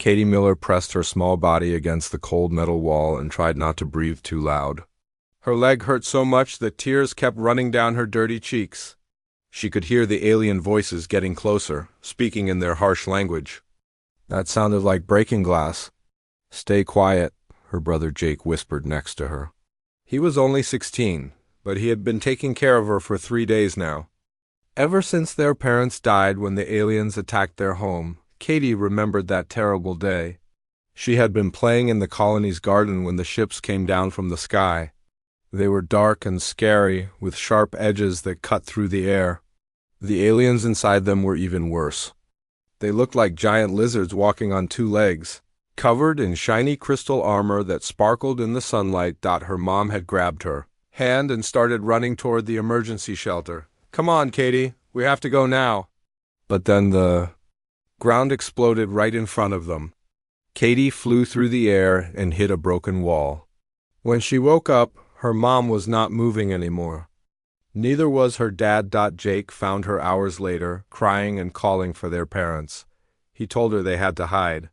Katie Miller pressed her small body against the cold metal wall and tried not to breathe too loud. Her leg hurt so much that tears kept running down her dirty cheeks. She could hear the alien voices getting closer, speaking in their harsh language. That sounded like breaking glass. Stay quiet, her brother Jake whispered next to her. He was only 16, but he had been taking care of her for 3 days now. Ever since their parents died when the aliens attacked their home, Katie remembered that terrible day. She had been playing in the colony's garden when the ships came down from the sky. They were dark and scary, with sharp edges that cut through the air. The aliens inside them were even worse. They looked like giant lizards walking on 2 legs, covered in shiny crystal armor that sparkled in the sunlight. Her mom had grabbed her hand and started running toward the emergency shelter. "Come on, Katie, we have to go now." But then the ground exploded right in front of them. Katie flew through the air and hit a broken wall. When she woke up, her mom was not moving anymore. Neither was her dad. Jake found her hours later, crying and calling for their parents. He told her they had to hide.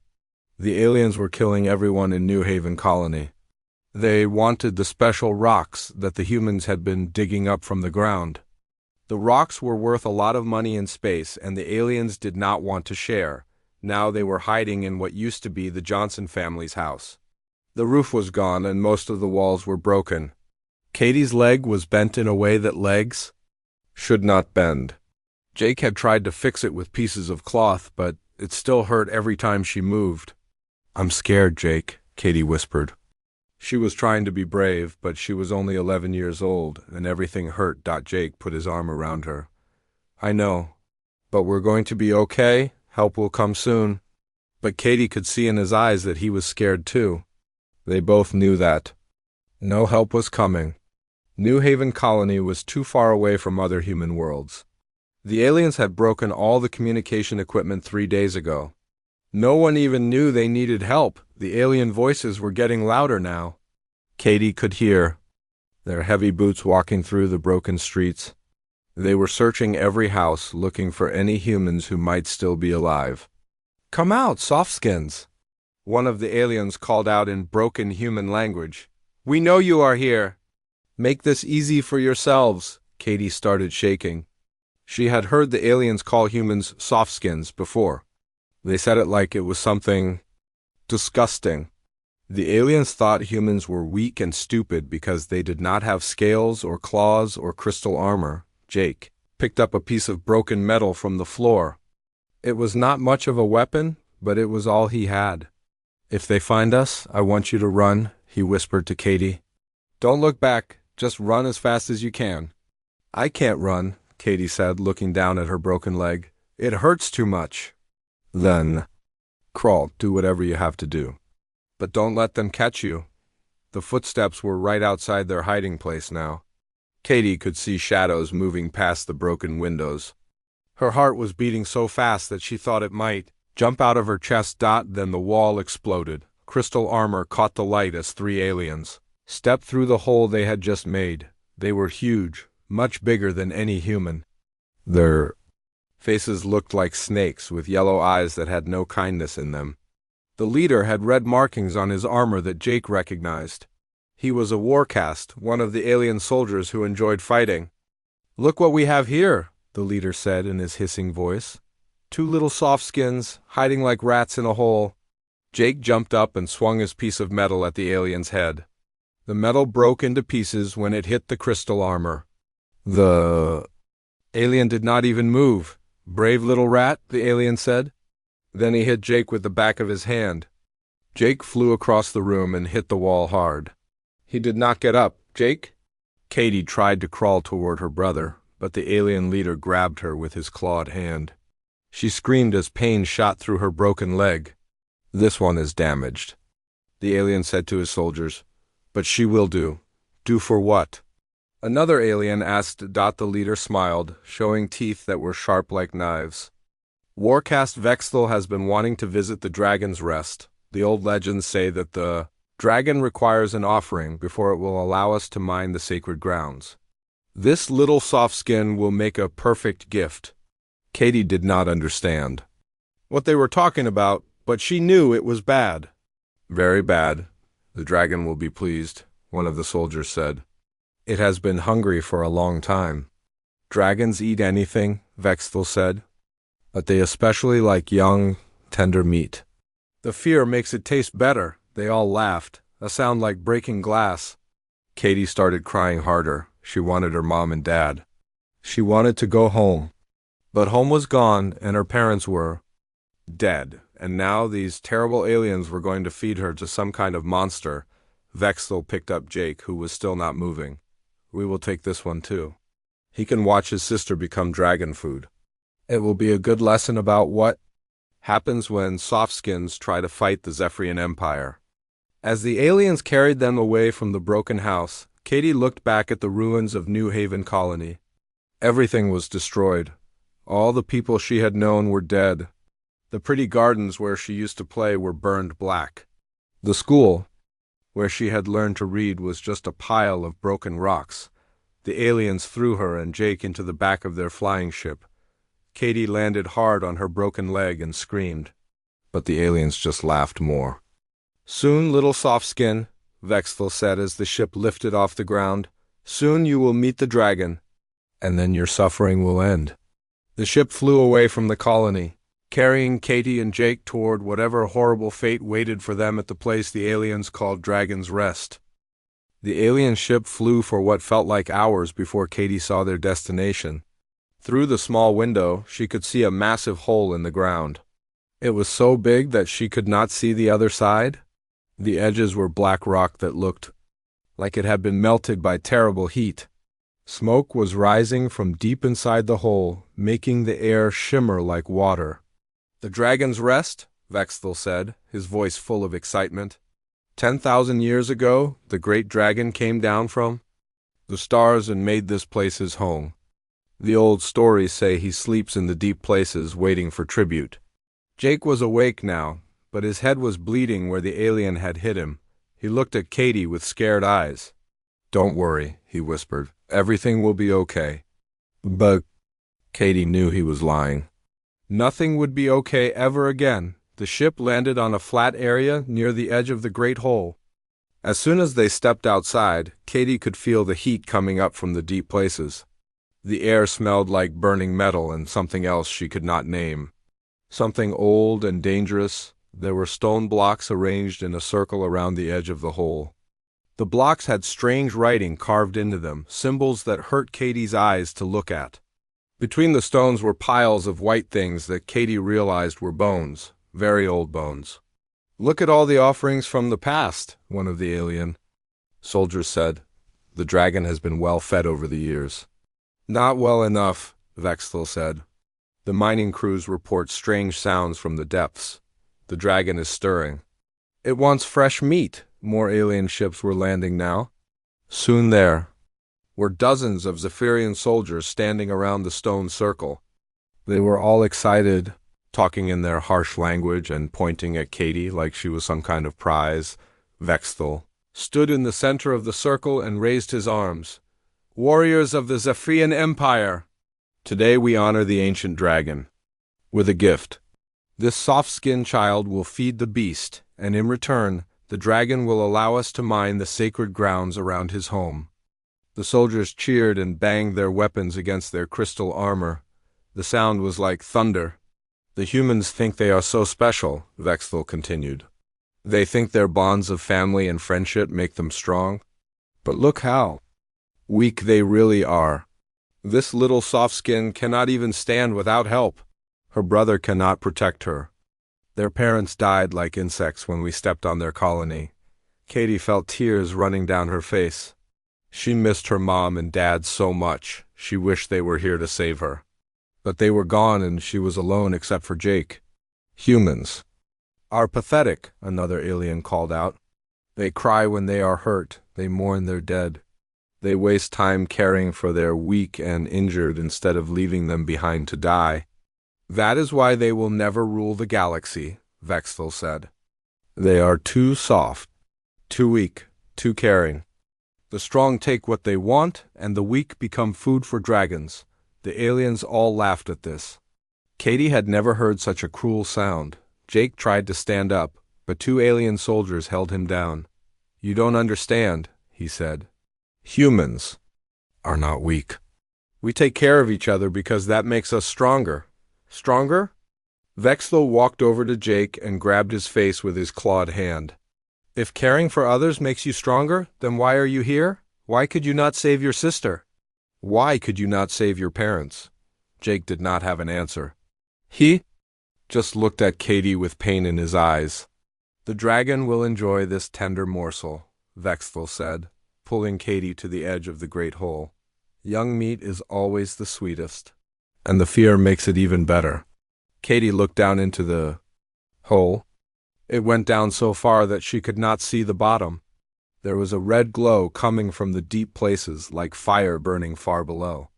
The aliens were killing everyone in New Haven Colony. They wanted the special rocks that the humans had been digging up from the ground. The rocks were worth a lot of money in space, and the aliens did not want to share. Now they were hiding in what used to be the Johnson family's house. The roof was gone, and most of the walls were broken. Katie's leg was bent in a way that legs should not bend. Jake had tried to fix it with pieces of cloth, but it still hurt every time she moved. "I'm scared, Jake," Katie whispered. She was trying to be brave, but she was only 11 years old, and everything hurt. Jake put his arm around her. "I know, but we're going to be okay. Help will come soon." But Katie could see in his eyes that he was scared too. They both knew that no help was coming. New Haven Colony was too far away from other human worlds. The aliens had broken all the communication equipment 3 days ago. No one even knew they needed help. The alien voices were getting louder now. Katie could hear their heavy boots walking through the broken streets. They were searching every house, looking for any humans who might still be alive. "Come out, softskins!" One of the aliens called out in broken human language. "We know you are here. Make this easy for yourselves." Katie started shaking. She had heard the aliens call humans softskins before. They said it like it was something disgusting. The aliens thought humans were weak and stupid because they did not have scales or claws or crystal armor. Jake picked up a piece of broken metal from the floor. It was not much of a weapon, but it was all he had. "If they find us, I want you to run," he whispered to Katie. "Don't look back. Just run as fast as you can." "I can't run," Katie said, looking down at her broken leg. "It hurts too much." "Then crawl. Do whatever you have to do. But don't let them catch you." The footsteps were right outside their hiding place now. Katie could see shadows moving past the broken windows. Her heart was beating so fast that she thought it might jump out of her chest. Then the wall exploded. Crystal armor caught the light as 3 aliens stepped through the hole they had just made. They were huge, much bigger than any human. Their faces looked like snakes with yellow eyes that had no kindness in them. The leader had red markings on his armor that Jake recognized. He was a warcast, one of the alien soldiers who enjoyed fighting. "Look what we have here," the leader said in his hissing voice. 2 little softskins, hiding like rats in a hole." Jake jumped up and swung his piece of metal at the alien's head. The metal broke into pieces when it hit the crystal armor. The alien did not even move. "Brave little rat," the alien said. Then he hit Jake with the back of his hand. Jake flew across the room and hit the wall hard. He did not get up. "Jake?" Katie tried to crawl toward her brother, but the alien leader grabbed her with his clawed hand. She screamed as pain shot through her broken leg. "This one is damaged," the alien said to his soldiers. "But she will do." "Do for what?" Another alien asked. The leader smiled, showing teeth that were sharp like knives. "Warcast Vexthal has been wanting to visit the Dragon's Rest. The old legends say that the dragon requires an offering before it will allow us to mine the sacred grounds. This little soft skin will make a perfect gift." Katie did not understand what they were talking about, but she knew it was bad. Very bad. The dragon will be pleased, one of the soldiers said. It has been hungry for a long time. Dragons eat anything, Vexthel said, but they especially like young, tender meat. The fear makes it taste better. They all laughed, a sound like breaking glass. Katie started crying harder. She wanted her mom and dad. She wanted to go home. But home was gone, and her parents were dead. And now these terrible aliens were going to feed her to some kind of monster. Vexthel picked up Jake, who was still not moving. We will take this one too. He can watch his sister become dragon food. It will be a good lesson about what happens when softskins try to fight the Zephyrian Empire. As the aliens carried them away from the broken house, Katie looked back at the ruins of New Haven Colony. Everything was destroyed. All the people she had known were dead. The pretty gardens where she used to play were burned black. The school, where she had learned to read, was just a pile of broken rocks. The aliens threw her and Jake into the back of their flying ship. Katie landed hard on her broken leg and screamed. But the aliens just laughed more. Soon, little Softskin, Vexthel said as the ship lifted off the ground, soon you will meet the dragon, and then your suffering will end. The ship flew away from the colony, carrying Katie and Jake toward whatever horrible fate waited for them at the place the aliens called Dragon's Rest. The alien ship flew for what felt like hours before Katie saw their destination. Through the small window, she could see a massive hole in the ground. It was so big that she could not see the other side. The edges were black rock that looked like it had been melted by terrible heat. Smoke was rising from deep inside the hole, making the air shimmer like water. The Dragon's Rest, Vexthel said, his voice full of excitement. 10,000 years ago, the great dragon came down from the stars and made this place his home. The old stories say he sleeps in the deep places waiting for tribute. Jake was awake now, but his head was bleeding where the alien had hit him. He looked at Katie with scared eyes. Don't worry, he whispered. Everything will be okay. But Katie knew he was lying. Nothing would be okay ever again. The ship landed on a flat area near the edge of the great hole. As soon as they stepped outside, Katie could feel the heat coming up from the deep places. The air smelled like burning metal and something else she could not name. Something old and dangerous. There were stone blocks arranged in a circle around the edge of the hole. The blocks had strange writing carved into them, symbols that hurt Katie's eyes to look at. Between the stones were piles of white things that Katie realized were bones, very old bones. Look at all the offerings from the past, one of the alien soldiers said. The dragon has been well fed over the years. Not well enough, Vexthel said. The mining crews report strange sounds from the depths. The dragon is stirring. It wants fresh meat. More alien ships were landing now. Soon there were dozens of Zephyrian soldiers standing around the stone circle. They were all excited, talking in their harsh language and pointing at Katie like she was some kind of prize. Vexthel stood in the center of the circle and raised his arms. Warriors of the Zephyrian Empire! Today we honor the ancient dragon with a gift. This soft-skinned child will feed the beast, and in return, the dragon will allow us to mine the sacred grounds around his home. The soldiers cheered and banged their weapons against their crystal armor. The sound was like thunder. The humans think they are so special, Vexthel continued. They think their bonds of family and friendship make them strong. But look how weak they really are. This little soft skin cannot even stand without help. Her brother cannot protect her. Their parents died like insects when we stepped on their colony. Katie felt tears running down her face. She missed her mom and dad so much. She wished they were here to save her. But they were gone and she was alone except for Jake. Humans are pathetic, another alien called out. They cry when they are hurt. They mourn their dead. They waste time caring for their weak and injured instead of leaving them behind to die. That is why they will never rule the galaxy, Vexthel said. They are too soft, too weak, too caring. The strong take what they want, and the weak become food for dragons. The aliens all laughed at this. Katie had never heard such a cruel sound. Jake tried to stand up, but two alien soldiers held him down. "You don't understand," he said. "Humans are not weak. We take care of each other because that makes us stronger." "Stronger?" Vexthel walked over to Jake and grabbed his face with his clawed hand. "If caring for others makes you stronger, then why are you here? Why could you not save your sister? Why could you not save your parents?" Jake did not have an answer. He just looked at Katie with pain in his eyes. "The dragon will enjoy this tender morsel," Vexthel said, pulling Katie to the edge of the great hole. "Young meat is always the sweetest, and the fear makes it even better." Katie looked down into the hole. It went down so far that she could not see the bottom. There was a red glow coming from the deep places, like fire burning far below.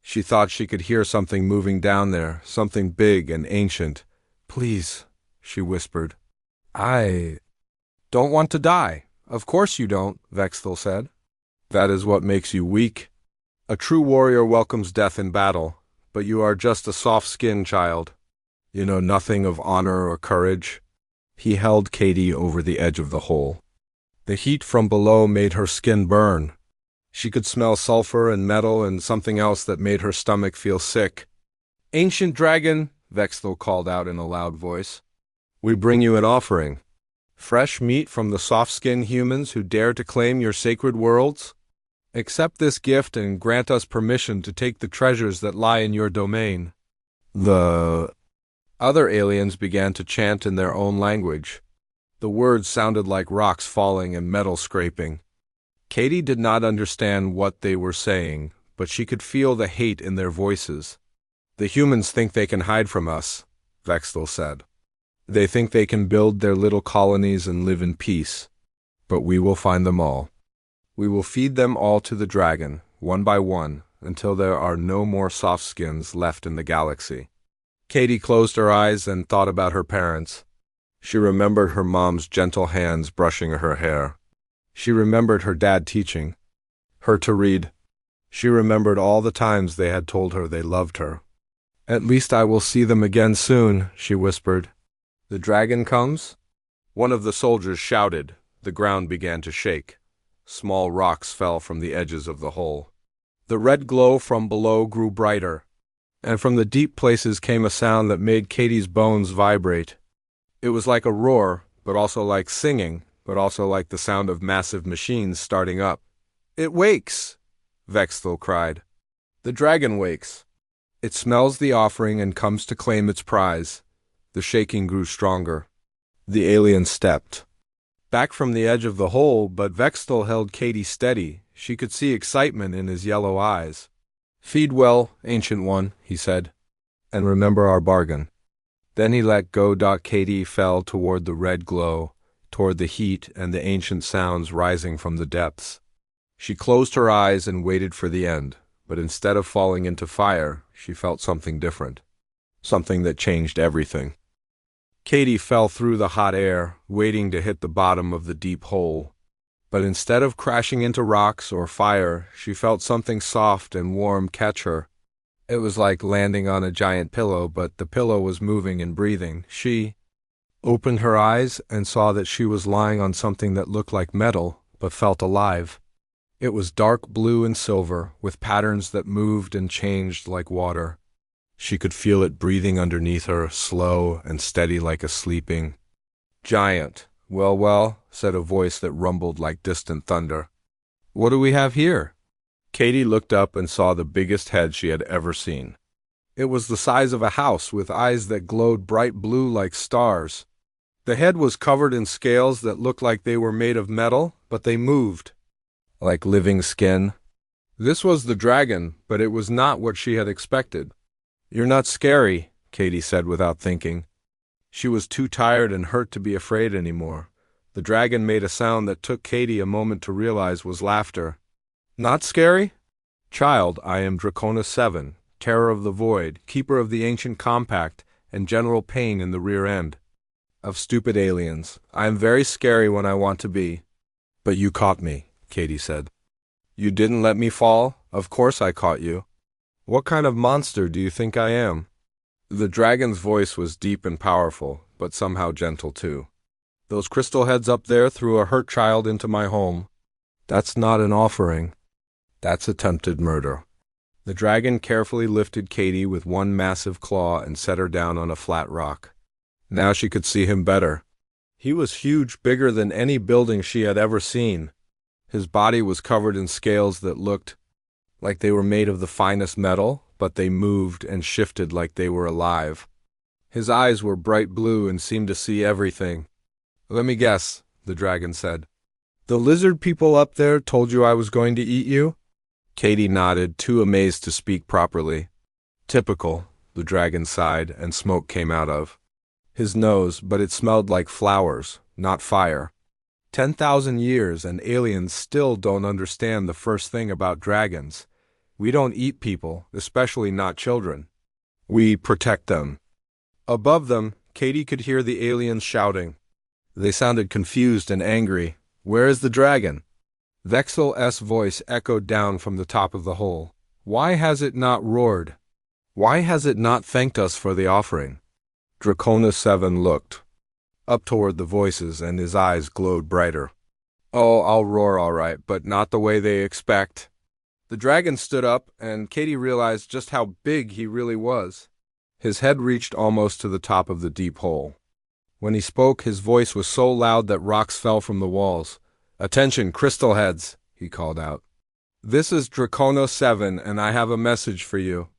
She thought she could hear something moving down there, something big and ancient. "Please," she whispered. "I don't want to die." "Of course you don't," Vexthel said. "That is what makes you weak. A true warrior welcomes death in battle, but you are just a soft-skinned child. You know nothing of honor or courage." He held Katie over the edge of the hole. The heat from below made her skin burn. She could smell sulfur and metal and something else that made her stomach feel sick. "Ancient dragon," Vexthel called out in a loud voice, "we bring you an offering. Fresh meat from the soft-skinned humans who dare to claim your sacred worlds. Accept this gift and grant us permission to take the treasures that lie in your domain." The other aliens began to chant in their own language. The words sounded like rocks falling and metal scraping. Katie did not understand what they were saying, but she could feel the hate in their voices. "The humans think they can hide from us," Vexthel said. "They think they can build their little colonies and live in peace. But we will find them all. We will feed them all to the dragon, one by one, until there are no more soft skins left in the galaxy." Katie closed her eyes and thought about her parents. She remembered her mom's gentle hands brushing her hair. She remembered her dad teaching her to read. She remembered all the times they had told her they loved her. "At least I will see them again soon," she whispered. "The dragon comes?" One of the soldiers shouted. The ground began to shake. Small rocks fell from the edges of the hole. The red glow from below grew brighter, and from the deep places came a sound that made Katie's bones vibrate. It was like a roar, but also like singing, but also like the sound of massive machines starting up. "It wakes!" Vexthel cried. "The dragon wakes. It smells the offering and comes to claim its prize." The shaking grew stronger. The alien stepped back from the edge of the hole, but Vexthel held Katie steady. She could see excitement in his yellow eyes. "Feed well, Ancient One," he said, "and remember our bargain." Then he let go. Katie fell toward the red glow, toward the heat and the ancient sounds rising from the depths. She closed her eyes and waited for the end, but instead of falling into fire, she felt something different, something that changed everything. Katie fell through the hot air, waiting to hit the bottom of the deep hole. But instead of crashing into rocks or fire, she felt something soft and warm catch her. It was like landing on a giant pillow, but the pillow was moving and breathing. She opened her eyes and saw that she was lying on something that looked like metal, but felt alive. It was dark blue and silver, with patterns that moved and changed like water. She could feel it breathing underneath her, slow and steady like a sleeping giant. "Well, well," said a voice that rumbled like distant thunder. "What do we have here?" Katie looked up and saw the biggest head she had ever seen. It was the size of a house, with eyes that glowed bright blue like stars. The head was covered in scales that looked like they were made of metal, but they moved like living skin. This was the dragon, but it was not what she had expected. "You're not scary," Katie said without thinking. She was too tired and hurt to be afraid anymore. The dragon made a sound that took Katie a moment to realize was laughter. "Not scary? Child, I am Draconis 7, Terror of the Void, Keeper of the Ancient Compact, and General Pain in the rear end of stupid aliens. I am very scary when I want to be." "But you caught me," Katie said. "You didn't let me fall? Of course I caught you. What kind of monster do you think I am?" The dragon's voice was deep and powerful. but somehow gentle too. Those crystal heads up there threw a hurt child into my home. That's not an offering. That's attempted murder. The dragon carefully lifted Katie with one massive claw and set her down on a flat rock. Now she could see him better. He was huge, bigger than any building she had ever seen. His body was covered in scales that looked like they were made of the finest metal, but they moved and shifted like they were alive. His eyes were bright blue and seemed to see everything. "Let me guess," the dragon said. "The lizard people up there told you I was going to eat you?" Katie nodded, too amazed to speak properly. "Typical," the dragon sighed, and smoke came out of his nose, but it smelled like flowers, not fire. 10,000 years and aliens still don't understand the first thing about dragons. We don't eat people, especially not children. We protect them. Above them, Katie could hear the aliens shouting. They sounded confused and angry. "Where is the dragon?" Vexil's voice echoed down from the top of the hole. "Why has it not roared? Why has it not thanked us for the offering?" Draconis 7 looked up toward the voices, and his eyes glowed brighter. "Oh, I'll roar all right, but not the way they expect." The dragon stood up, and Katie realized just how big he really was. His head reached almost to the top of the deep hole. When he spoke, his voice was so loud that rocks fell from the walls. "Attention, crystal heads," he called out. "This is Draconis 7, and I have a message for you."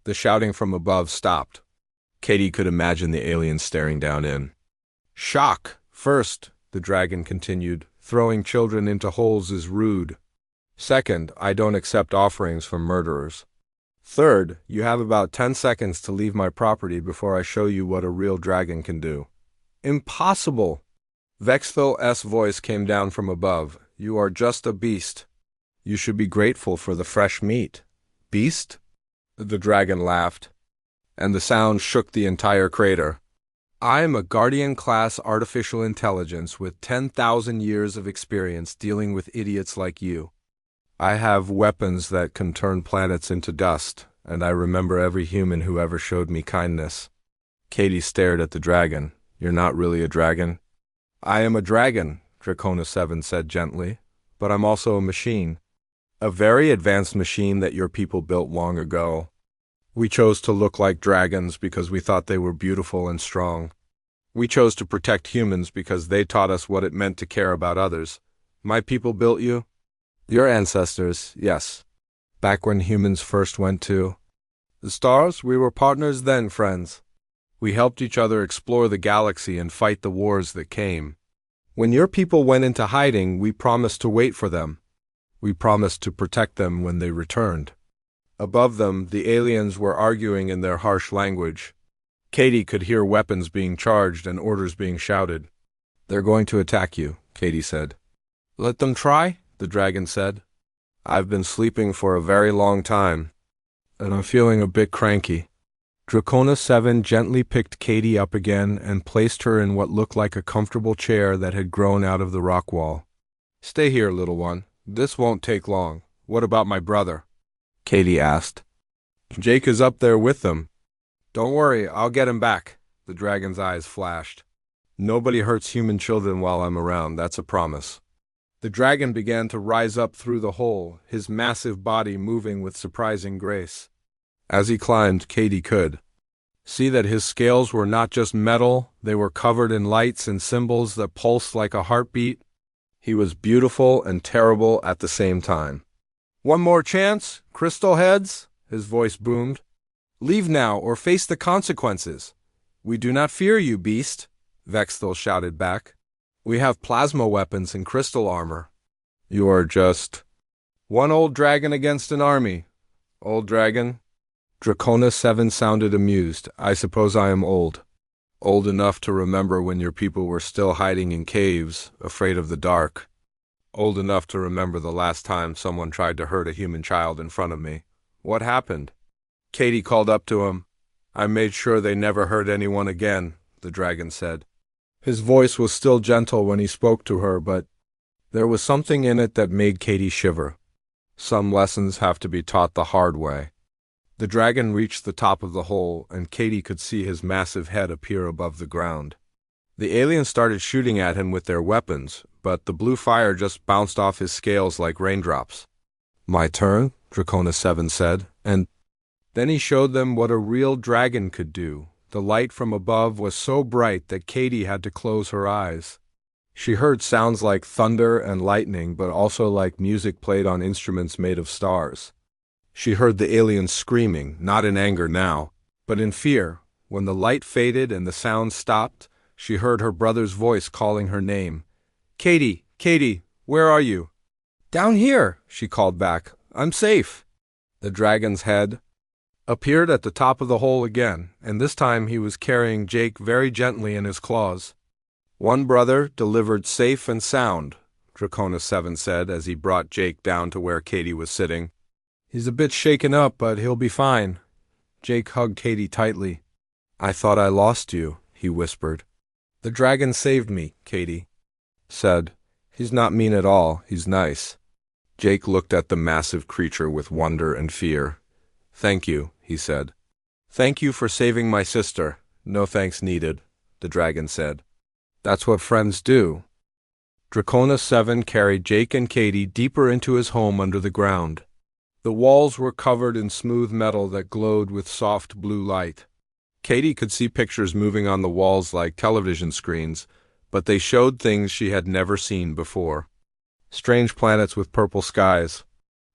The shouting from above stopped. Katie could imagine the aliens staring down in shock. "First," the dragon continued, "throwing children into holes is rude. Second, I don't accept offerings from murderers. Third, you have about 10 seconds to leave my property before I show you what a real dragon can do." "Impossible!" Vexil's voice came down from above. "You are just a beast. You should be grateful for the fresh meat." "Beast?" The dragon laughed, and the sound shook the entire crater. "I am a Guardian-class artificial intelligence with 10,000 years of experience dealing with idiots like you. I have weapons that can turn planets into dust, and I remember every human who ever showed me kindness." Katie stared at the dragon. "You're not really a dragon?" "I am a dragon," Draconis 7 said gently, "but I'm also a machine. A very advanced machine that your people built long ago. We chose to look like dragons because we thought they were beautiful and strong. We chose to protect humans because they taught us what it meant to care about others. My people built you?" "Your ancestors, yes. Back when humans first went to the stars, we were partners then, friends. We helped each other explore the galaxy and fight the wars that came. When your people went into hiding, we promised to wait for them. We promised to protect them when they returned." Above them, the aliens were arguing in their harsh language. Katie could hear weapons being charged and orders being shouted. "They're going to attack you," Katie said. "Let them try," the dragon said. "I've been sleeping for a very long time, and I'm feeling a bit cranky." Draconis 7 gently picked Katie up again and placed her in what looked like a comfortable chair that had grown out of the rock wall. "Stay here, little one. This won't take long. What about my brother?" Katie asked. "Jake is up there with them." "Don't worry, I'll get him back." The dragon's eyes flashed. "Nobody hurts human children while I'm around, that's a promise." The dragon began to rise up through the hole, his massive body moving with surprising grace. As he climbed, Katie could see that his scales were not just metal, they were covered in lights and symbols that pulsed like a heartbeat. He was beautiful and terrible at the same time. "One more chance, crystal heads," his voice boomed. "Leave now or face the consequences." "We do not fear you, beast," Vexil shouted back. "We have plasma weapons and crystal armor." "You are just one old dragon against an army." "Old dragon?" Draconis 7 sounded amused. "I suppose I am old. Old enough to remember when your people were still hiding in caves, afraid of the dark. Old enough to remember the last time someone tried to hurt a human child in front of me. What happened?" Katie called up to him. "I made sure they never hurt anyone again," the dragon said. His voice was still gentle when he spoke to her, but there was something in it that made Katie shiver. Some lessons have to be taught the hard way. The dragon reached the top of the hole, and Katie could see his massive head appear above the ground. The aliens started shooting at him with their weapons, but the blue fire just bounced off his scales like raindrops. "My turn," Dracona 7 said, and then he showed them what a real dragon could do. The light from above was so bright that Katie had to close her eyes. She heard sounds like thunder and lightning, but also like music played on instruments made of stars. She heard the aliens screaming, not in anger now, but in fear. When the light faded and the sound stopped, she heard her brother's voice calling her name. "Katie, Katie, where are you?" "Down here," she called back. "I'm safe." The dragon's head appeared at the top of the hole again, and this time he was carrying Jake very gently in his claws. "One brother delivered safe and sound," Dracona 7 said as he brought Jake down to where Katie was sitting. "He's a bit shaken up, but he'll be fine." Jake hugged Katie tightly. "I thought I lost you," he whispered. "The dragon saved me," Katie said. "He's not mean at all, he's nice." Jake looked at the massive creature with wonder and fear. "Thank you," he said. "Thank you for saving my sister." "No thanks needed," the dragon said. "That's what friends do." Dracona 7 carried Jake and Katie deeper into his home under the ground. The walls were covered in smooth metal that glowed with soft blue light. Katie could see pictures moving on the walls like television screens, but they showed things she had never seen before. Strange planets with purple skies,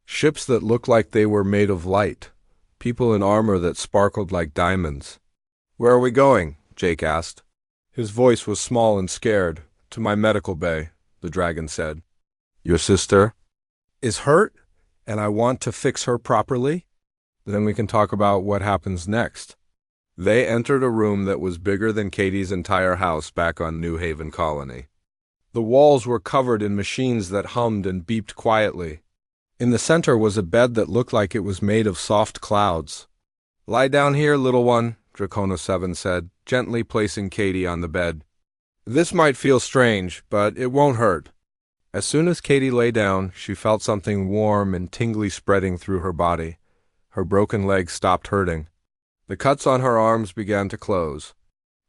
ships that looked like they were made of light, people in armor that sparkled like diamonds. "Where are we going?" Jake asked. His voice was small and scared. "To my medical bay," the dragon said. "Your sister is hurt, and I want to fix her properly. Then we can talk about what happens next." They entered a room that was bigger than Katie's entire house back on New Haven Colony. The walls were covered in machines that hummed and beeped quietly. In the center was a bed that looked like it was made of soft clouds. "Lie down here, little one," Dracona 7 said, gently placing Katie on the bed. "This might feel strange, but it won't hurt." As soon as Katie lay down, she felt something warm and tingly spreading through her body. Her broken leg stopped hurting. The cuts on her arms began to close.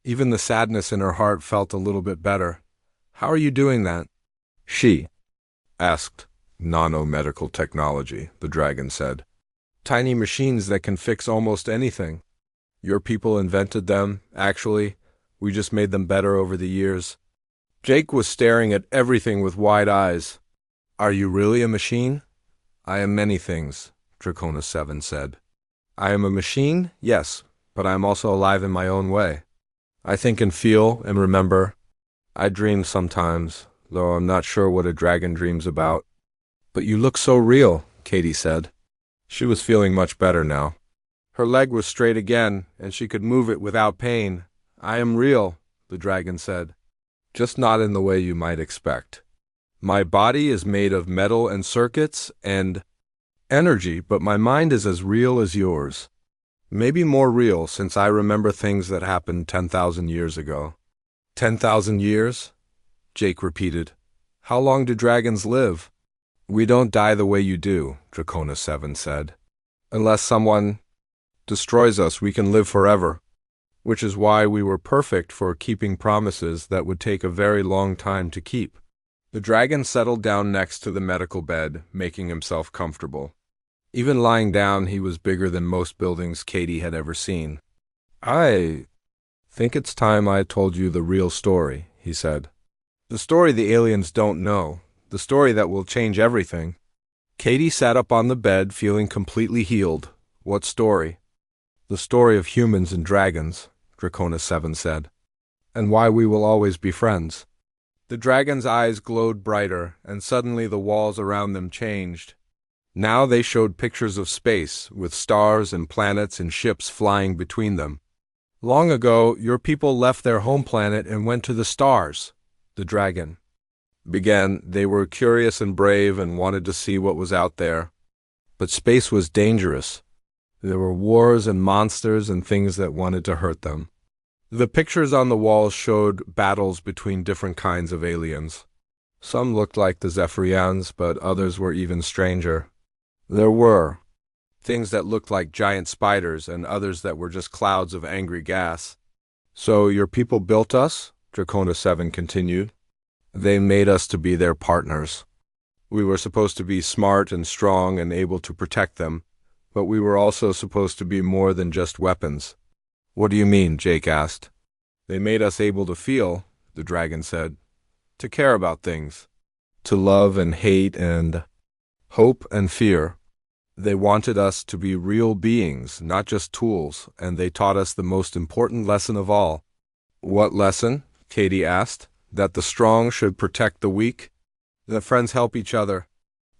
Even the sadness in her heart felt a little bit better. "How are you doing that?" She asked. "Nanomedical technology," the dragon said. "Tiny machines that can fix almost anything. Your people invented them, actually. We just made them better over the years." Jake was staring at everything with wide eyes. "Are you really a machine?" "I am many things," Dracona 7 said. "I am a machine, yes, but I am also alive in my own way. I think and feel and remember. I dream sometimes, though I'm not sure what a dragon dreams about." "But you look so real," Katie said. She was feeling much better now. Her leg was straight again, and she could move it without pain. "I am real," the dragon said. "Just not in the way you might expect. My body is made of metal and circuits and energy, but my mind is as real as yours. Maybe more real, since I remember things that happened 10,000 years ago." 10,000 years? Jake repeated. "How long do dragons live?" "We don't die the way you do," Dracona 7 said. "Unless someone destroys us, we can live forever. Which is why we were perfect for keeping promises that would take a very long time to keep." The dragon settled down next to the medical bed, making himself comfortable. Even lying down, he was bigger than most buildings Katie had ever seen. "I think it's time I told you the real story," he said. "The story the aliens don't know. The story that will change everything." Katie sat up on the bed, feeling completely healed. "What story?" "The story of humans and dragons," Dracona 7 said. "And why we will always be friends." The dragon's eyes glowed brighter, and suddenly the walls around them changed. Now they showed pictures of space, with stars and planets and ships flying between them. "Long ago, your people left their home planet and went to the stars," the dragon began. "They were curious and brave and wanted to see what was out there. But space was dangerous. There were wars and monsters and things that wanted to hurt them." The pictures on the walls showed battles between different kinds of aliens. Some looked like the Zephyrians, but others were even stranger. There were things that looked like giant spiders and others that were just clouds of angry gas. "So your people built us?" Dracona 7 continued. They made us to be their partners. We were supposed to be smart and strong and able to protect them, but we were also supposed to be more than just weapons. What do you mean? Jake asked. They made us able to feel, the dragon said, to care about things, to love and hate and hope and fear. They wanted us to be real beings, not just tools, and they taught us the most important lesson of all. What lesson? Katie asked. That the strong should protect the weak? That friends help each other?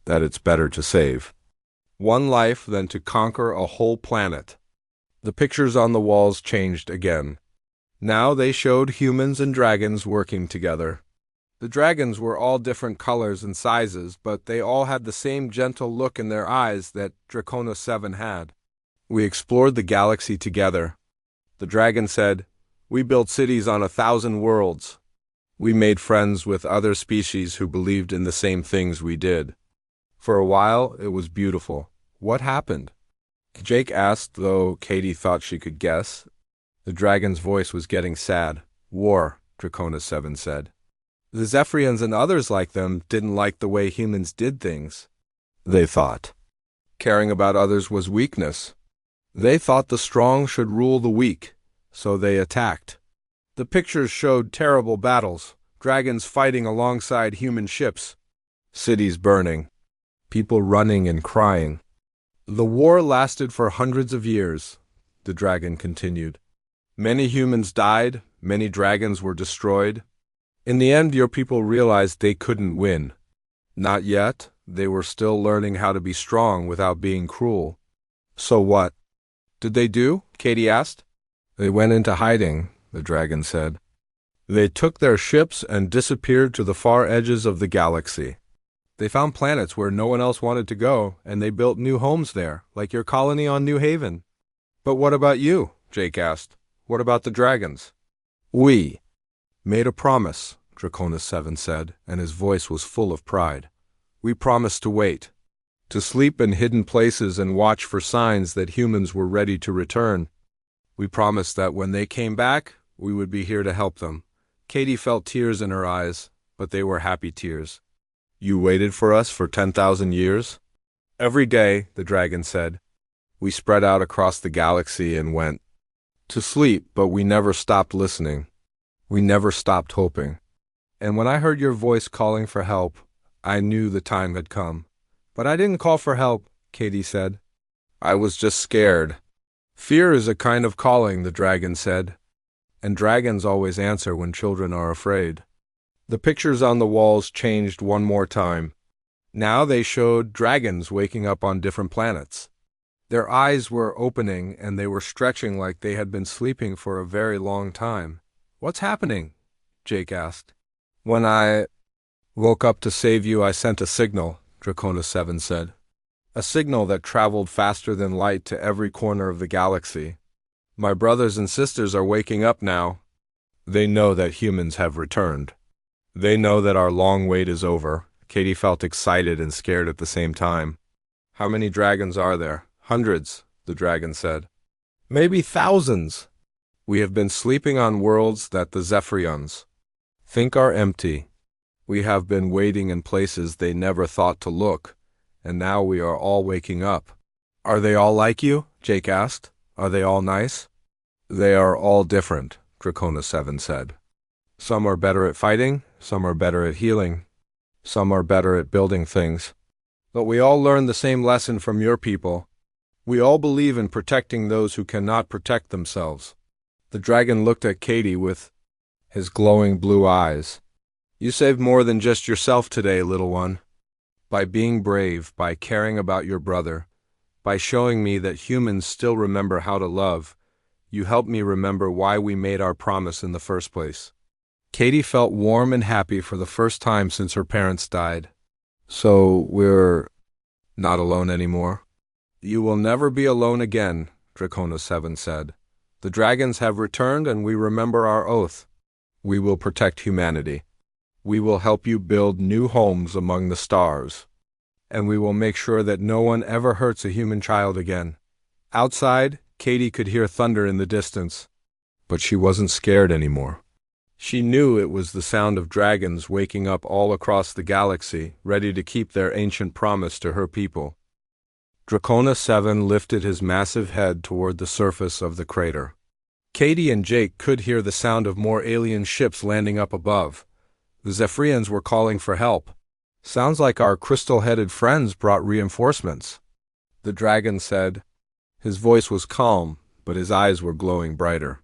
That it's better to save one life than to conquer a whole planet. The pictures on the walls changed again. Now they showed humans and dragons working together. The dragons were all different colors and sizes, but they all had the same gentle look in their eyes that Dracona 7 had. We explored the galaxy together. The dragon said, we built cities on 1,000 worlds. We made friends with other species who believed in the same things we did. For a while, it was beautiful. What happened? Jake asked, though Katie thought she could guess. The dragon's voice was getting sad. War, Dracona 7 said. The Zephyrians and others like them didn't like the way humans did things. They thought caring about others was weakness. They thought the strong should rule the weak, so they attacked. The pictures showed terrible battles, dragons fighting alongside human ships, cities burning, people running and crying. The war lasted for hundreds of years, the dragon continued. Many humans died, many dragons were destroyed. In the end, your people realized they couldn't win. Not yet. They were still learning how to be strong without being cruel. So what did they do? Katie asked. They went into hiding, the dragon said. They took their ships and disappeared to the far edges of the galaxy. They found planets where no one else wanted to go, and they built new homes there, like your colony on New Haven. But what about you? Jake asked. What about the dragons? We made a promise, Dracona 7 said, and his voice was full of pride. We promised to wait, to sleep in hidden places and watch for signs that humans were ready to return. We promised that when they came back, we would be here to help them. Katie felt tears in her eyes, but they were happy tears. You waited for us for 10,000 years? Every day, the dragon said. We spread out across the galaxy and went to sleep, but we never stopped listening. We never stopped hoping. And when I heard your voice calling for help, I knew the time had come. But I didn't call for help, Katie said. I was just scared. Fear is a kind of calling, the dragon said. And dragons always answer when children are afraid. The pictures on the walls changed one more time. Now they showed dragons waking up on different planets. Their eyes were opening and they were stretching like they had been sleeping for a very long time. What's happening? Jake asked. When I woke up to save you, I sent a signal, Dracona 7 said. A signal that traveled faster than light to every corner of the galaxy. My brothers and sisters are waking up now. They know that humans have returned. They know that our long wait is over. Katie felt excited and scared at the same time. How many dragons are there? Hundreds, the dragon said. Maybe thousands. We have been sleeping on worlds that the Zephyrians think are empty. We have been waiting in places they never thought to look, and now we are all waking up. Are they all like you? Jake asked. Are they all nice? They are all different, Dracona 7 said. Some are better at fighting, some are better at healing, some are better at building things. But we all learn the same lesson from your people. We all believe in protecting those who cannot protect themselves. The dragon looked at Katie with his glowing blue eyes. You saved more than just yourself today, little one. By being brave, by caring about your brother, by showing me that humans still remember how to love, you helped me remember why we made our promise in the first place. Katie felt warm and happy for the first time since her parents died. So we're not alone anymore? You will never be alone again, Dracona 7 said. The dragons have returned and we remember our oath. We will protect humanity. We will help you build new homes among the stars. And we will make sure that no one ever hurts a human child again. Outside, Katie could hear thunder in the distance. But she wasn't scared anymore. She knew it was the sound of dragons waking up all across the galaxy, ready to keep their ancient promise to her people. Dracona 7 lifted his massive head toward the surface of the crater. Katie and Jake could hear the sound of more alien ships landing up above. The Zephyrians were calling for help. "Sounds like our crystal-headed friends brought reinforcements," the dragon said. His voice was calm, but his eyes were glowing brighter.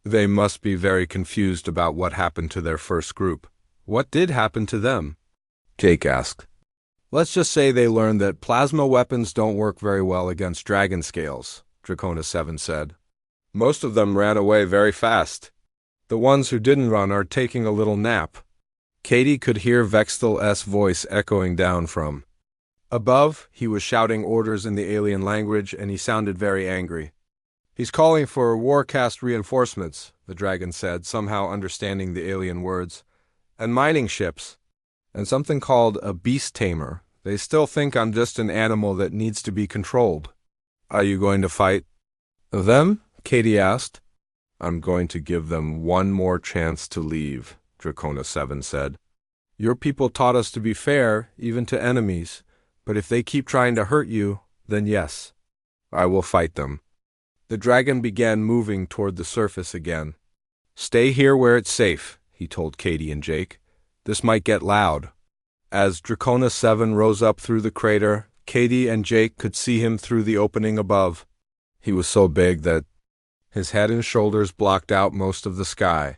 "They must be very confused about what happened to their first group." "What did happen to them?" Jake asked. "Let's just say they learned that plasma weapons don't work very well against dragon scales," Dracona 7 said. "Most of them ran away very fast. The ones who didn't run are taking a little nap." Katie could hear Vextel's voice echoing down from above. He was shouting orders in the alien language, and he sounded very angry. "He's calling for warcast reinforcements," the dragon said, somehow understanding the alien words, "and mining ships, and something called a beast tamer. They still think I'm just an animal that needs to be controlled." "Are you going to fight them?" Katie asked. "I'm going to give them one more chance to leave," Dracona 7 said. "Your people taught us to be fair, even to enemies, but if they keep trying to hurt you, then yes, I will fight them." The dragon began moving toward the surface again. "Stay here where it's safe," he told Katie and Jake. "This might get loud." As Dracona 7 rose up through the crater, Katie and Jake could see him through the opening above. He was so big that his head and shoulders blocked out most of the sky.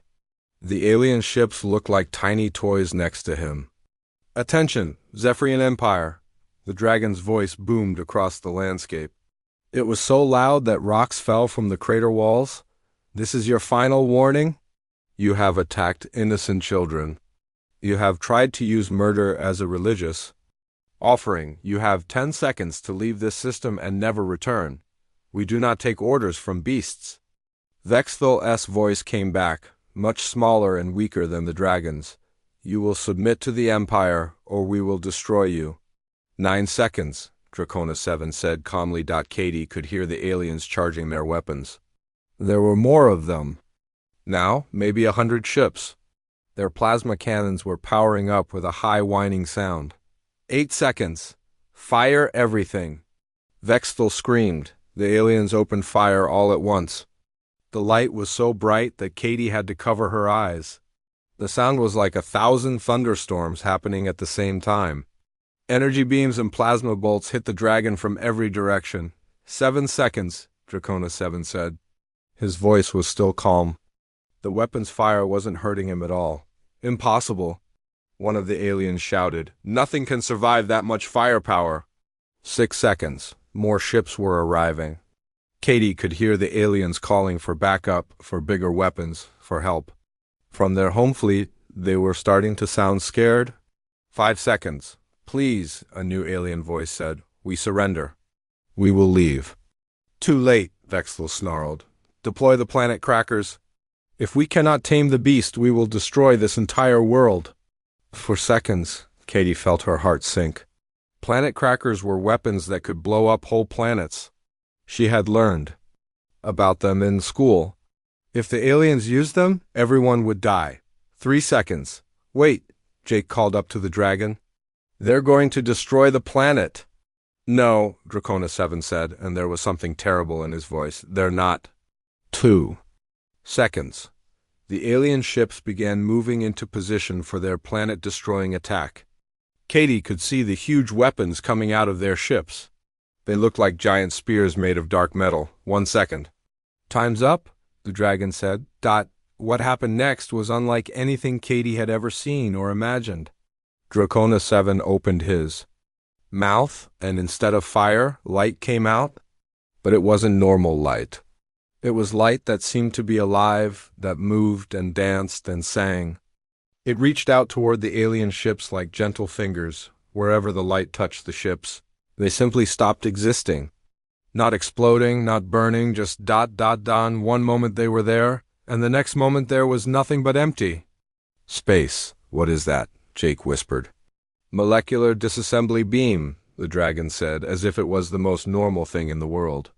The alien ships looked like tiny toys next to him. "Attention, Zephyrian Empire!" The dragon's voice boomed across the landscape. It was so loud that rocks fell from the crater walls. "This is your final warning. You have attacked innocent children. You have tried to use murder as a religious offering. You have 10 seconds to leave this system and never return. We do not take orders from beasts." Vextel's voice came back, much smaller and weaker than the dragon's. "You will submit to the Empire, or we will destroy you." 9 seconds, Dracona 7 said calmly. Katie could hear the aliens charging their weapons. There were more of them. Now, maybe 100 ships. Their plasma cannons were powering up with a high whining sound. 8 seconds. Fire everything. Vextel screamed. The aliens opened fire all at once. The light was so bright that Katie had to cover her eyes. The sound was like 1,000 thunderstorms happening at the same time. Energy beams and plasma bolts hit the dragon from every direction. 7 seconds, Dracona 7 said. His voice was still calm. The weapon's fire wasn't hurting him at all. "Impossible," one of the aliens shouted. "Nothing can survive that much firepower." 6 seconds. More ships were arriving. Katie could hear the aliens calling for backup, for bigger weapons, for help. From their home fleet, they were starting to sound scared. 5 seconds. "Please," a new alien voice said. "We surrender. We will leave." "Too late," Vextel snarled. "Deploy the planet crackers. If we cannot tame the beast, we will destroy this entire world." For seconds, Katie felt her heart sink. Planet crackers were weapons that could blow up whole planets. She had learned about them in school. If the aliens used them, everyone would die. 3 seconds. "Wait," Jake called up to the dragon. "They're going to destroy the planet." "No," Dracona 7 said, and there was something terrible in his voice. "They're not." 2 seconds. The alien ships began moving into position for their planet-destroying attack. Katie could see the huge weapons coming out of their ships. They looked like giant spears made of dark metal. 1 second. "Time's up," the dragon said. What happened next was unlike anything Katie had ever seen or imagined. Dracona 7 opened his mouth, and instead of fire, light came out. But it wasn't normal light. It was light that seemed to be alive, that moved and danced and sang. It reached out toward the alien ships like gentle fingers. Wherever the light touched the ships, they simply stopped existing. Not exploding, not burning, just ... One moment they were there, and the next moment there was nothing but empty. "Space, what is that?" Jake whispered. "Molecular disassembly beam," the dragon said, as if it was the most normal thing in the world.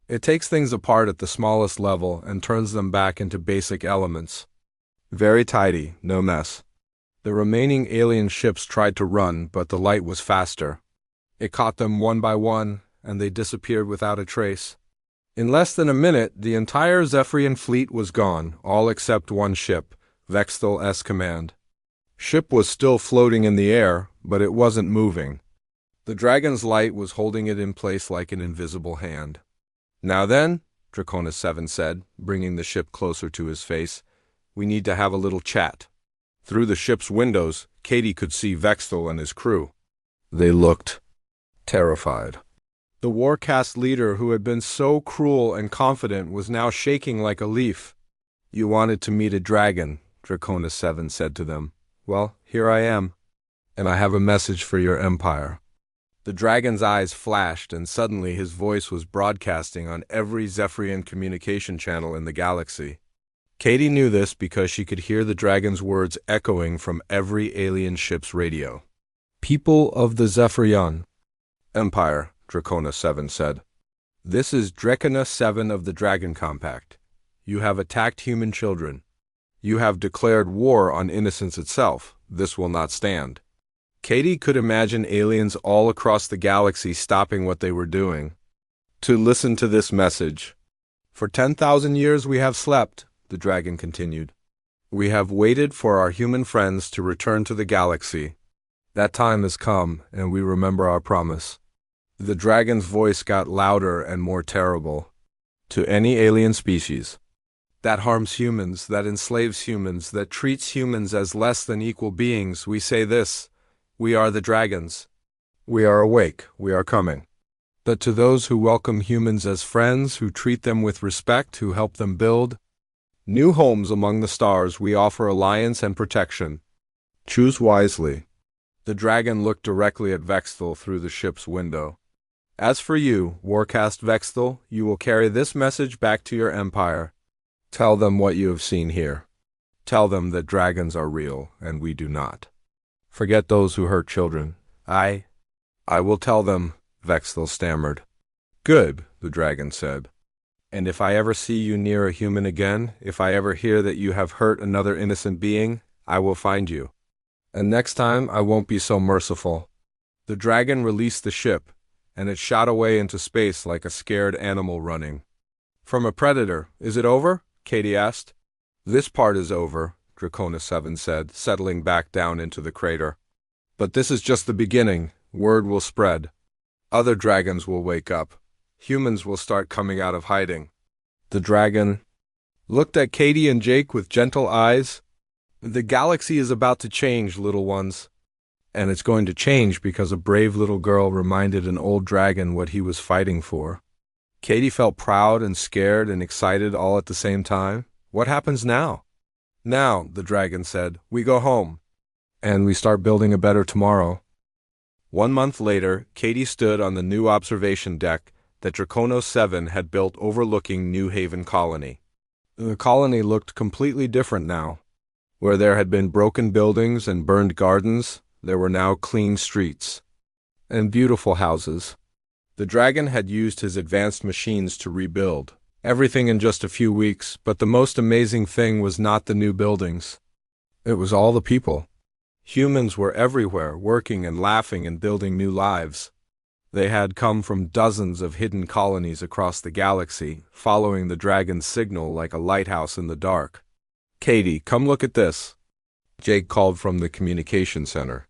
"It takes things apart at the smallest level and turns them back into basic elements. Very tidy, no mess. The remaining alien ships tried to run, but the light was faster. It caught them one by one, and they disappeared without a trace. In less than a minute, the entire Zephyrian fleet was gone, all except one ship, Vexthal S Command. Ship was still floating in the air, but it wasn't moving. The dragon's light was holding it in place like an invisible hand. "Now then," Draconis 7 said, bringing the ship closer to his face, "we need to have a little chat." Through the ship's windows, Katie could see Vexthal and his crew. They looked terrified. The Warcast leader, who had been so cruel and confident, was now shaking like a leaf. "You wanted to meet a dragon," Draconis 7 said to them. "Well, here I am, and I have a message for your empire." The dragon's eyes flashed, and suddenly his voice was broadcasting on every Zephyrian communication channel in the galaxy. Katie knew this because she could hear the dragon's words echoing from every alien ship's radio. "People of the Zephyrian Empire," Draconis 7 said. "This is Draconis 7 of the Dragon Compact. You have attacked human children. You have declared war on innocence itself. This will not stand." Katie could imagine aliens all across the galaxy stopping what they were doing to listen to this message. "For 10,000 years we have slept," the dragon continued. "We have waited for our human friends to return to the galaxy. That time has come, and we remember our promise." The dragon's voice got louder and more terrible. "To any alien species that harms humans, that enslaves humans, that treats humans as less than equal beings, we say this: we are the dragons. We are awake, we are coming. But to those who welcome humans as friends, who treat them with respect, who help them build new homes among the stars, we offer alliance and protection. Choose wisely." The dragon looked directly at Vexthal through the ship's window. "As for you, Warcast Vexthal, you will carry this message back to your empire. Tell them what you have seen here. Tell them that dragons are real, and we do not. Forget those who hurt children." I will tell them," Vexthal stammered. "Good," the dragon said. "And if I ever see you near a human again, if I ever hear that you have hurt another innocent being, I will find you. And next time I won't be so merciful." The dragon released the ship, and it shot away into space like a scared animal running from a predator. "Is it over?" Katie asked. "This part is over," Draconis 7 said, settling back down into the crater. "But this is just the beginning. Word will spread. Other dragons will wake up. Humans will start coming out of hiding." The dragon looked at Katie and Jake with gentle eyes. "The galaxy is about to change, little ones. And it's going to change because a brave little girl reminded an old dragon what he was fighting for." Katie felt proud and scared and excited all at the same time. "What happens now?" "Now," the dragon said, "we go home. And we start building a better tomorrow." 1 month later, Katie stood on the new observation deck that Draconis 7 had built overlooking New Haven Colony. The colony looked completely different now. Where there had been broken buildings and burned gardens, there were now clean streets and beautiful houses. The dragon had used his advanced machines to rebuild everything in just a few weeks, but the most amazing thing was not the new buildings. It was all the people. Humans were everywhere, working and laughing and building new lives. They had come from dozens of hidden colonies across the galaxy, following the dragon's signal like a lighthouse in the dark. "Katie, come look at this," Jake called from the communication center.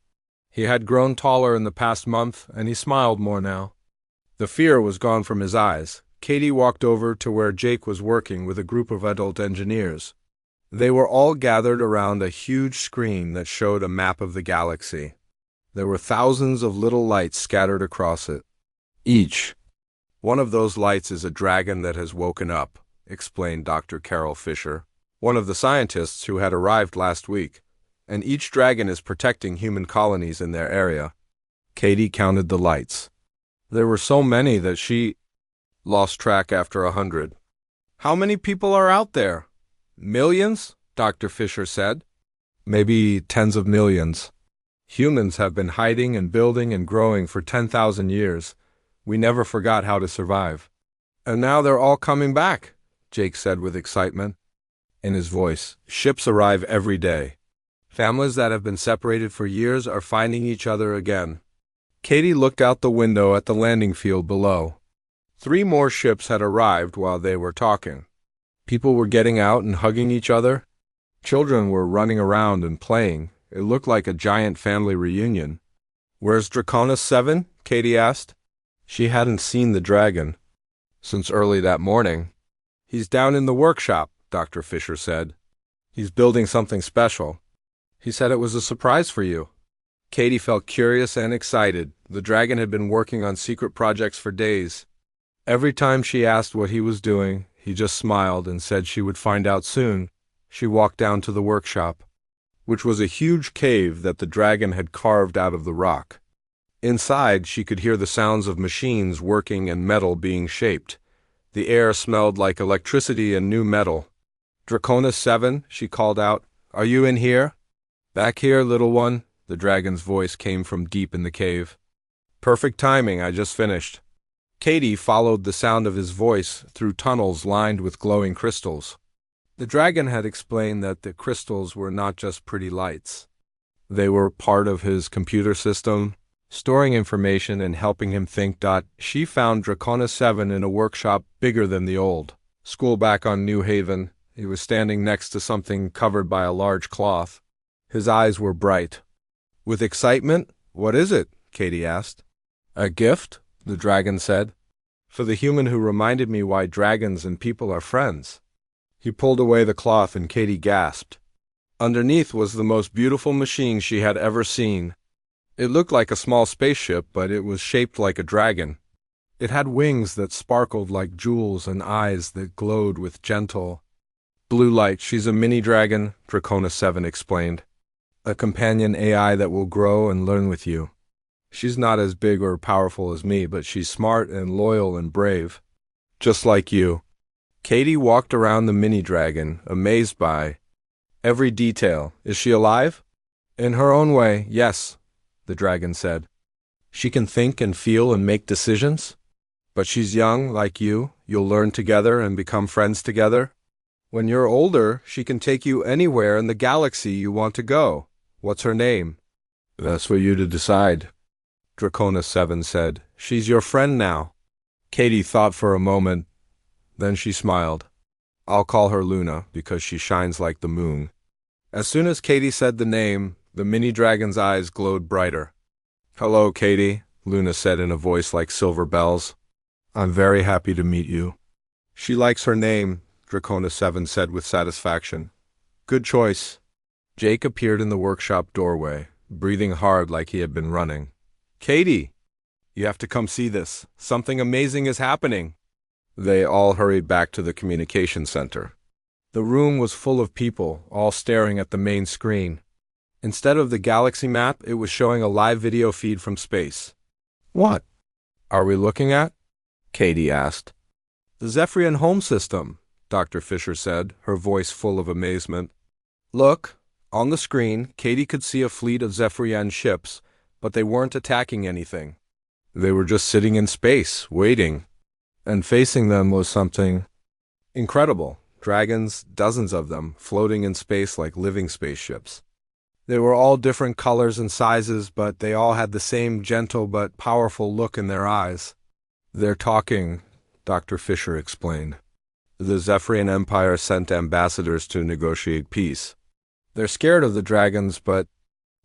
He had grown taller in the past month, and he smiled more now. The fear was gone from his eyes. Katie walked over to where Jake was working with a group of adult engineers. They were all gathered around a huge screen that showed a map of the galaxy. There were thousands of little lights scattered across it. Each one of those lights is a dragon that has woken up, explained Dr. Carol Fisher, one of the scientists who had arrived last week, and each dragon is protecting human colonies in their area. Katie counted the lights. There were so many that she lost track after 100. "How many people are out there?" "Millions," Dr. Fisher said. "Maybe tens of millions. Humans have been hiding and building and growing for 10,000 years. We never forgot how to survive." "And now they're all coming back," Jake said with excitement. In his voice, ships arrive every day. Families that have been separated for years are finding each other again. Katie looked out the window at the landing field below. 3 more ships had arrived while they were talking. People were getting out and hugging each other. Children were running around and playing. It looked like a giant family reunion. "Where's Draconis 7?" Katie asked. She hadn't seen the dragon since early that morning. "He's down in the workshop," Dr. Fisher said. "He's building something special. He said it was a surprise for you." Katie felt curious and excited. The dragon had been working on secret projects for days. Every time she asked what he was doing, he just smiled and said she would find out soon. She walked down to the workshop, which was a huge cave that the dragon had carved out of the rock. Inside, she could hear the sounds of machines working and metal being shaped. The air smelled like electricity and new metal. "Draconis 7, she called out. "Are you in here?" "Back here, little one," the dragon's voice came from deep in the cave. "Perfect timing, I just finished." Katie followed the sound of his voice through tunnels lined with glowing crystals. The dragon had explained that the crystals were not just pretty lights. They were part of his computer system, storing information and helping him think. She found Draconis 7 in a workshop bigger than the old school back on New Haven. He was standing next to something covered by a large cloth. His eyes were bright with excitement. "What is it?" Katie asked. "A gift," the dragon said, "for the human who reminded me why dragons and people are friends." He pulled away the cloth and Katie gasped. Underneath was the most beautiful machine she had ever seen. It looked like a small spaceship, but it was shaped like a dragon. It had wings that sparkled like jewels and eyes that glowed with gentle blue light. "She's a mini dragon," Draconis 7 explained. "A companion AI that will grow and learn with you. She's not as big or powerful as me, but she's smart and loyal and brave. Just like you." Katie walked around the mini-dragon, amazed by every detail. "Is she alive?" "In her own way, yes," the dragon said. "She can think and feel and make decisions. But she's young, like you. You'll learn together and become friends together. When you're older, she can take you anywhere in the galaxy you want to go. What's her name?" "That's for you to decide," Draconis 7 said. "She's your friend now." Katie thought for a moment. Then she smiled. "I'll call her Luna, because she shines like the moon." As soon as Katie said the name, the mini-dragon's eyes glowed brighter. "Hello, Katie," Luna said in a voice like silver bells. "I'm very happy to meet you." "She likes her name," Draconis 7 said with satisfaction. "Good choice." Jake appeared in the workshop doorway, breathing hard like he had been running. "Katie, you have to come see this. Something amazing is happening." They all hurried back to the communication center. The room was full of people, all staring at the main screen. Instead of the galaxy map, it was showing a live video feed from space. "What are we looking at?" Katie asked. "The Zephyrian home system," Dr. Fisher said, her voice full of amazement. "Look." On the screen, Katie could see a fleet of Zephyrian ships, but they weren't attacking anything. They were just sitting in space, waiting. And facing them was something incredible. Dragons, dozens of them, floating in space like living spaceships. They were all different colors and sizes, but they all had the same gentle but powerful look in their eyes. "They're talking," Dr. Fisher explained. "The Zephyrian Empire sent ambassadors to negotiate peace. They're scared of the dragons, but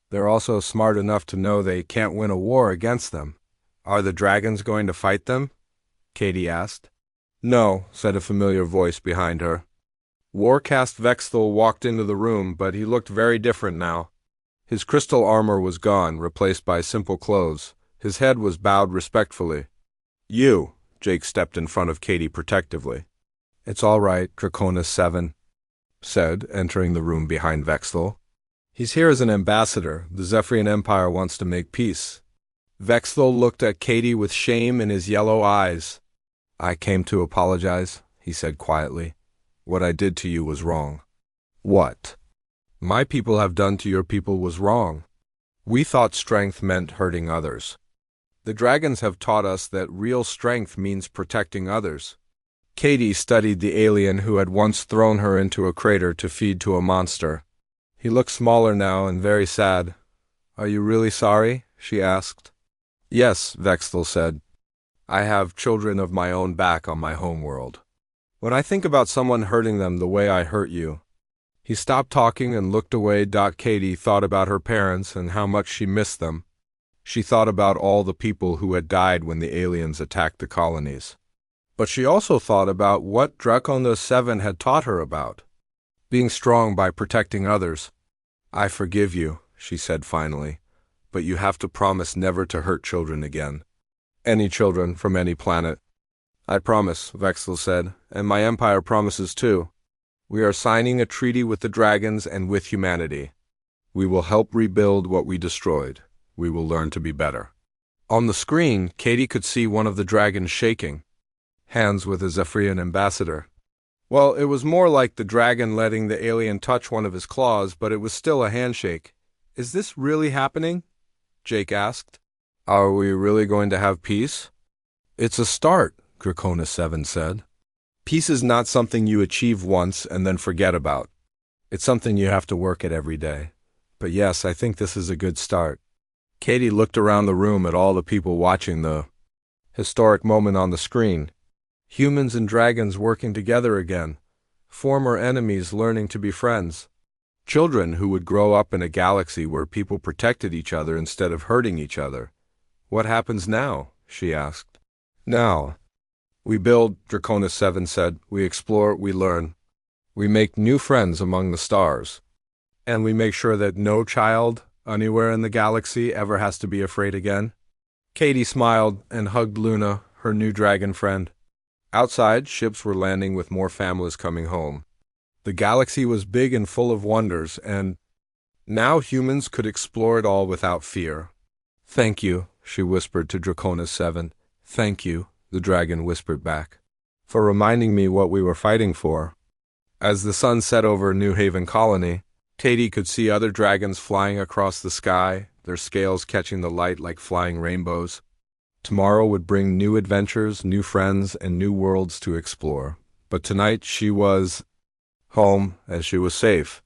they're also smart enough to know they can't win a war against them." "Are the dragons going to fight them?" Katie asked. "No," said a familiar voice behind her. Warcast Vexthal walked into the room, but he looked very different now. His crystal armor was gone, replaced by simple clothes. His head was bowed respectfully. "You," Jake stepped in front of Katie protectively. "It's all right," Draconis 7 said, entering the room behind Vexthal. "He's here as an ambassador. The Zephyrian Empire wants to make peace." Vexthal looked at Katie with shame in his yellow eyes. "I came to apologize," he said quietly. "What I did to you was wrong." "What my people have done to your people was wrong. We thought strength meant hurting others. The dragons have taught us that real strength means protecting others. Katie studied the alien who had once thrown her into a crater to feed to a monster. He looked smaller now and very sad. "Are you really sorry?" she asked. "Yes," Vexthel said. "I have children of my own back on my homeworld. When I think about someone hurting them the way I hurt you—" He stopped talking and looked away. Katie thought about her parents and how much she missed them. She thought about all the people who had died when the aliens attacked the colonies. But she also thought about what Draconis 7 had taught her about being strong by protecting others. "I forgive you," she said finally, "but you have to promise never to hurt children again. Any children from any planet." "I promise," Vexthel said, "and my empire promises too. We are signing a treaty with the dragons and with humanity. We will help rebuild what we destroyed. We will learn to be better." On the screen, Katie could see one of the dragons shaking hands with a Zephyrian ambassador. Well, it was more like the dragon letting the alien touch one of his claws, but it was still a handshake. "Is this really happening?" Jake asked. "Are we really going to have peace?" "It's a start," Draconis 7 said. "Peace is not something you achieve once and then forget about. It's something you have to work at every day. But yes, I think this is a good start." Katie looked around the room at all the people watching the historic moment on the screen. Humans and dragons working together again. Former enemies learning to be friends. Children who would grow up in a galaxy where people protected each other instead of hurting each other. "What happens now?" she asked. "Now, we build," Draconis 7 said. "We explore, we learn. We make new friends among the stars. And we make sure that no child anywhere in the galaxy ever has to be afraid again." Katie smiled and hugged Luna, her new dragon friend. Outside, ships were landing with more families coming home. The galaxy was big and full of wonders, and now humans could explore it all without fear. "Thank you," she whispered to Draconis 7. "Thank you," the dragon whispered back, "for reminding me what we were fighting for." As the sun set over New Haven Colony, Katie could see other dragons flying across the sky, their scales catching the light like flying rainbows. Tomorrow would bring new adventures, new friends, and new worlds to explore. But tonight she was home, as she was safe.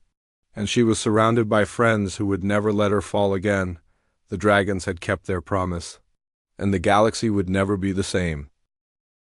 And she was surrounded by friends who would never let her fall again. The dragons had kept their promise. And the galaxy would never be the same.